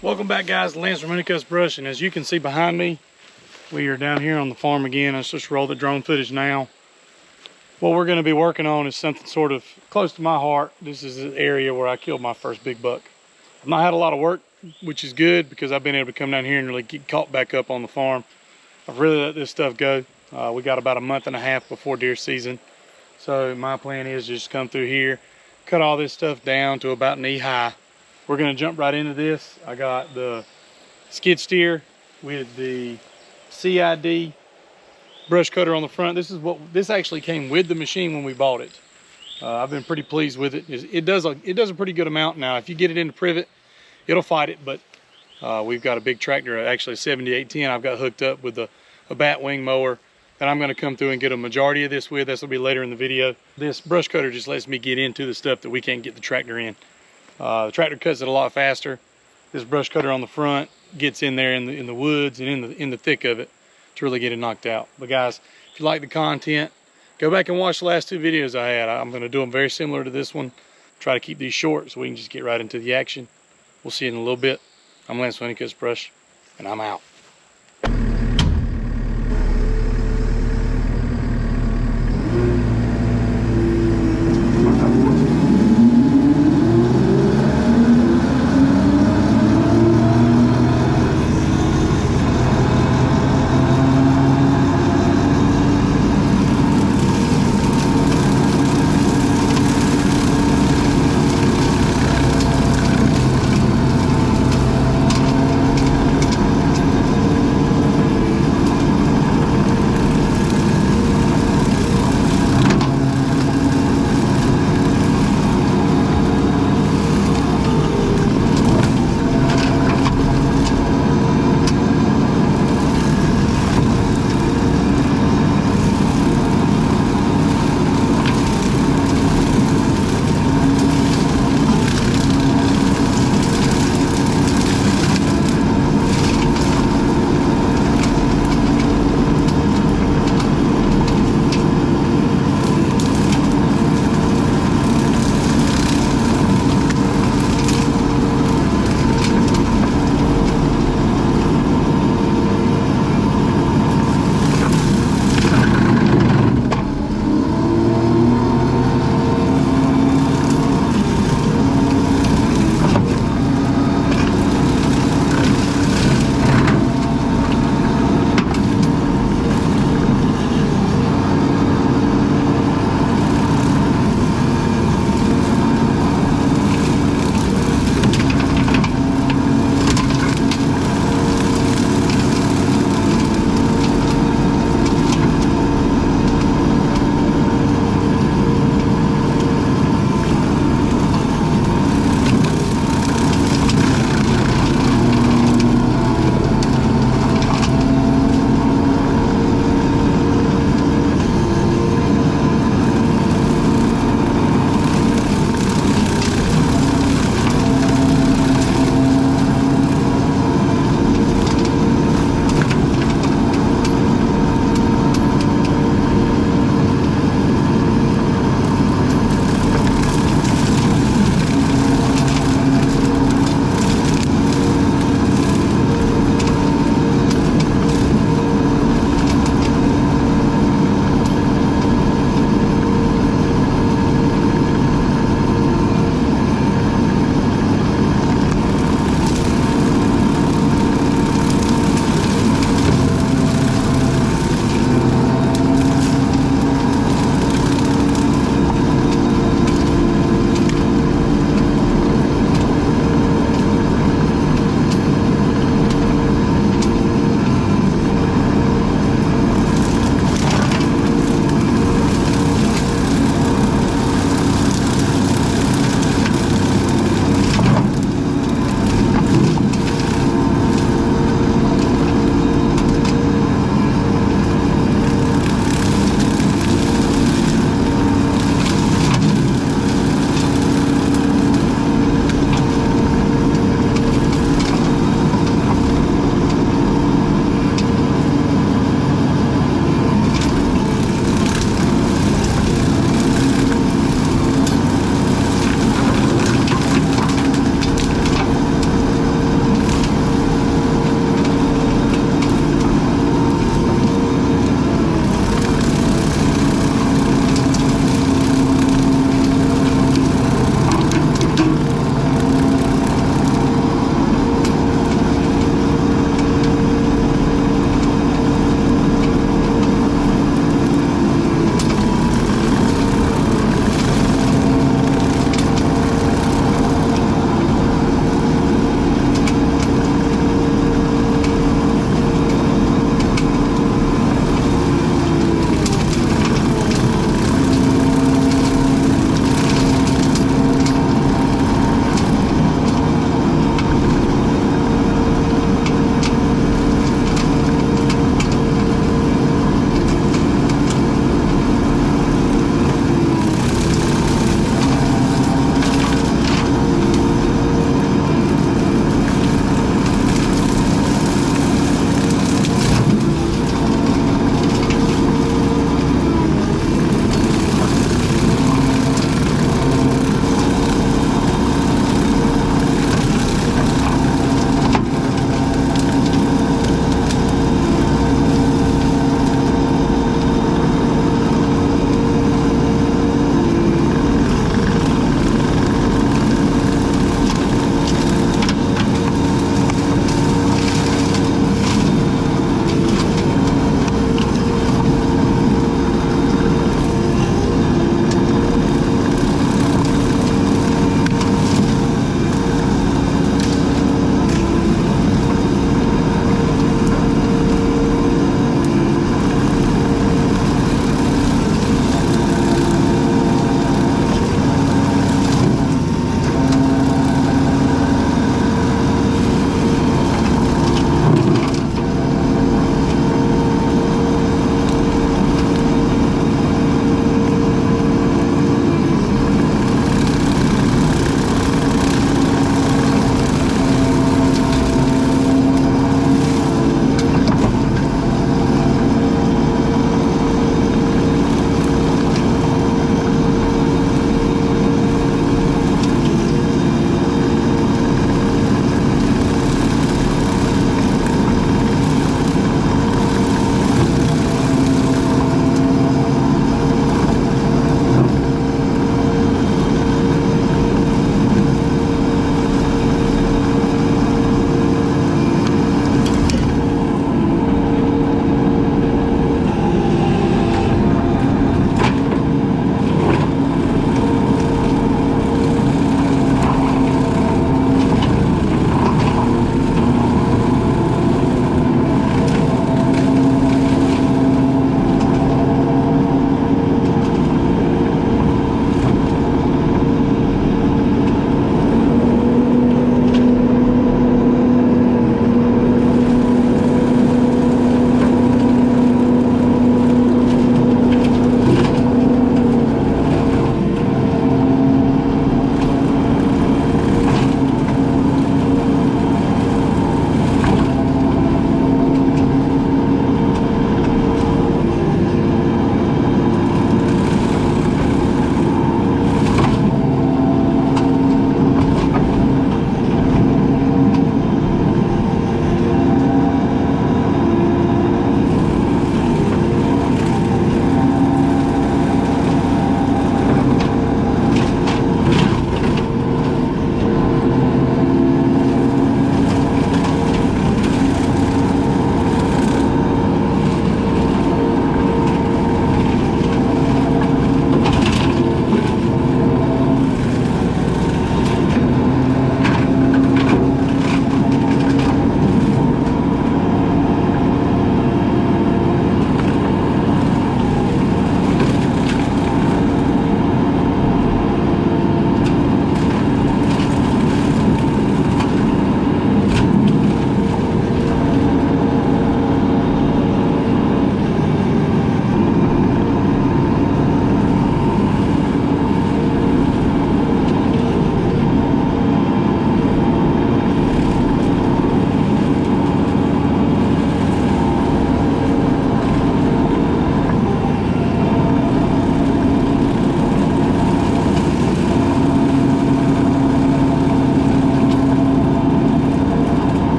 Welcome back, guys. Lance from Honeycutt Brush, and as you can see behind me, we are down here on the farm again. Let's just roll the drone footage now. What we're going to be working on is something sort of close to my heart. This is the area where I killed my first big buck. I've not had a lot of work, which is good because I've been able to come down here and really get caught back up on the farm. I've really let this stuff go. We got about a month and a half before deer season. So my plan is just come through here, cut all this stuff down to about knee high. We're gonna jump right into this. I got the skid steer with the CID brush cutter on the front. This actually came with the machine when we bought it. I've been pretty pleased with it. It does a pretty good amount. Now, if you get it into privet, it'll fight it, but we've got a big tractor, actually a 7810. I've got hooked up with a bat wing mower that I'm gonna come through and get a majority of this with. This will be later in the video. This brush cutter just lets me get into the stuff that we can't get the tractor in. The tractor cuts it a lot faster. This brush cutter on the front gets in there in the woods and in the thick of it to really get it knocked out. But guys, if you like the content, go back and watch the last two videos I had. I'm going to do them very similar to this one. Try to keep these short so we can just get right into the action. We'll see you in a little bit. I'm Lance from Honeycutt Brush, and I'm out.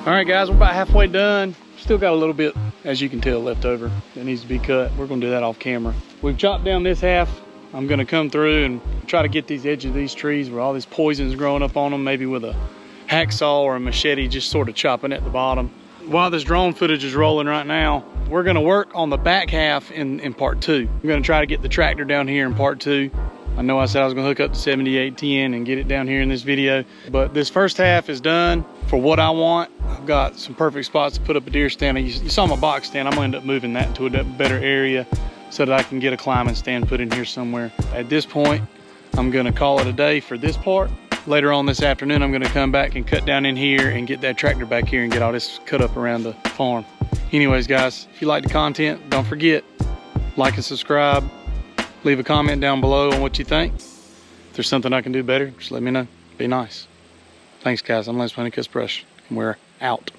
All right, guys, we're about halfway done. Still got a little bit, as you can tell, left over that needs to be cut. We're gonna do that off camera. We've chopped down this half. I'm gonna come through and try to get these edges of these trees where all this poison's growing up on them, maybe with a hacksaw or a machete, just sort of chopping at the bottom. While this drone footage is rolling right now, we're gonna work on the back half in part 2. I'm gonna try to get the tractor down here in part 2. I know I said I was gonna hook up the 7810 and get it down here in this video, but this first half is done for what I want. I've got some perfect spots to put up a deer stand. You saw my box stand. I'm gonna end up moving that into a better area so that I can get a climbing stand put in here somewhere. At this point, I'm gonna call it a day for this part. Later on this afternoon, I'm gonna come back and cut down in here and get that tractor back here and get all this cut up around the farm. Anyways, guys, if you like the content, don't forget, like and subscribe. Leave a comment down below on what you think. If there's something I can do better, just let me know. Be nice. Thanks, guys. I'm Lance Honeycutt Brush, and we're out.